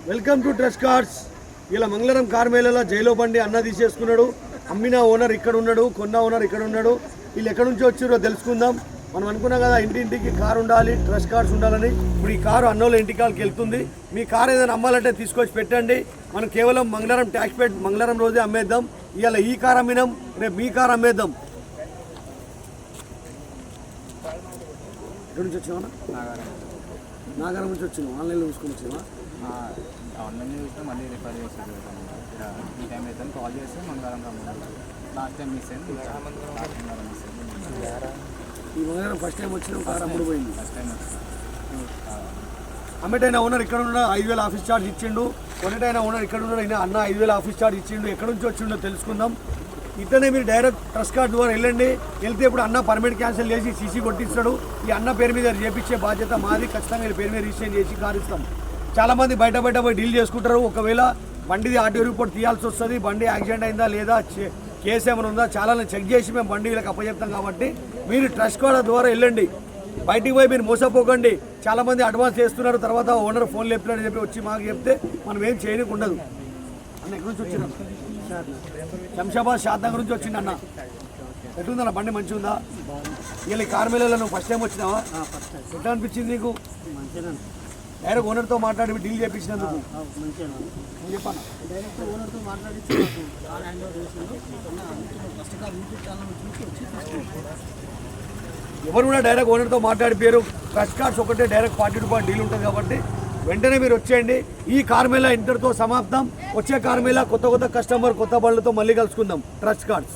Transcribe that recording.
Welcome to trust cards. ఇలా మంగళరం car మేళలో Xylo బండి అన్న తీసేసుకున్నాడు. అమ్మిన ఓనర్ ఇక్కడ ఉన్నాడు, కొన్న ఓనర్ ఇక్కడ ఉన్నాడు. వీళ్ళు ఎక్కడి నుంచి వచ్చారో తెలుసుకుందాం. మనం అనుకున్నాం కదా ఇంటింటికి కారు ఉండాలి, ట్రస్ట్ కార్డ్స్ ఉండాలని. ఇప్పుడు ఈ కారు అన్నోళ్ళ ఇంటికాలకి వెళ్తుంది. మీ కారు ఏదైనా అమ్మాలంటే తీసుకొచ్చి పెట్టండి. మనం కేవలం మంగళరం ట్యాక్స్ పెట్టి మంగళరం రోజే అమ్మేద్దాం. ఇవాళ ఈ కారు అమ్మినాం, రేపు మీ కారు అమ్మేద్దాం. ఎక్కడి నుంచి వచ్చినావా? నాగరం నుంచి వచ్చినావు. ఆన్లైన్లో చూసుకొని వచ్చినావా? ఆన్లైన్ చూస్తే మళ్ళీ రిఫర్ చేసి ఈ టైం అయితే కాల్ చేస్తే మంగళవారం రమ్మన్నారు. లాస్ట్ టైం మిస్ అయింది, ఈ మంగళవారం ఫస్ట్ టైం వచ్చిన కారు అమ్ముడు పోయింది. ఫస్ట్ టైం వచ్చింది. అమ్మేటైనా ఓనర్ ఇక్కడ ఉన్న 5,000 ఆఫీస్ ఛార్జ్ ఇచ్చిండు. కొనేటైనా ఓనర్ ఇక్కడ ఉన్నాడు. అయినా అన్న 5,000 ఆఫీస్ ఛార్జ్ ఇచ్చిండు. ఎక్కడి నుంచి వచ్చిండో తెలుసుకుందాం. ఇట్లనే మీరు డైరెక్ట్ ట్రస్ట్ కార్డ్ ద్వారా వెళ్ళండి. వెళ్తే ఇప్పుడు అన్న పర్మిట్ క్యాన్సిల్ చేసి సీసీ కొట్టిస్తాడు. ఈ అన్న పేరు మీద చేపించే బాధ్యత మాది. ఖచ్చితంగా మీరు పేరు మీద రిజిస్ట్రేషన్ చేసి కారు ఇస్తాం. చాలామంది బయట పోయి డీల్ చేసుకుంటారు. ఒకవేళ బండిది ఆర్టీఓ రిపోర్ట్ తీయాల్సి వస్తుంది. బండి యాక్సిడెంట్ అయిందా లేదా, కేసు ఏమైనా ఉందా, చాలా చెక్ చేసి మేము బండి వీళ్ళకి అప్పచెప్తాం. కాబట్టి మీరు ట్రస్ట్ కార్డ్ ద్వారా వెళ్ళండి. బయటికి పోయి మీరు మోసపోకండి. చాలామంది అడ్వాన్స్ చేస్తున్నారు, తర్వాత ఓనర్ ఫోన్ లేపుతాడని చెప్పి వచ్చి మాకు చెప్తే మనం ఏం చేయడానికి ఉండదు. అన్న ఎక్కడి నుంచి వచ్చిన? శంషాబాద్ షాద్నగర్ నుంచి వచ్చింది అన్న. ఎట్లుందన్న బండి మంచిగా ఉందా? వీళ్ళ కార్ మేళలో నువ్వు ఫస్ట్ టైం వచ్చినావా? ఎట్లా అనిపించింది నీకు? డైరెక్ట్ ఓనర్తో మాట్లాడి డీల్ చేయించినందుకు చెప్పాను. డైరెక్ట్ ఓనర్తో మాట్లాడి ఎవరు కూడా డైరెక్ట్ ఓనర్తో మాట్లాడిపోయారు. ట్రస్ట్ కార్డ్స్ ఒకటే డైరెక్ట్ 40 రూపాయలు డీల్ ఉంటుంది. కాబట్టి వెంటనే మీరు వచ్చేయండి. ఈ కార్ మేళ ఇంతటితో సమాప్తం. వచ్చే కార్ మేళ కొత్త కస్టమర్, కొత్త బండ్లతో మళ్ళీ కలుసుకుందాం. Trust cards.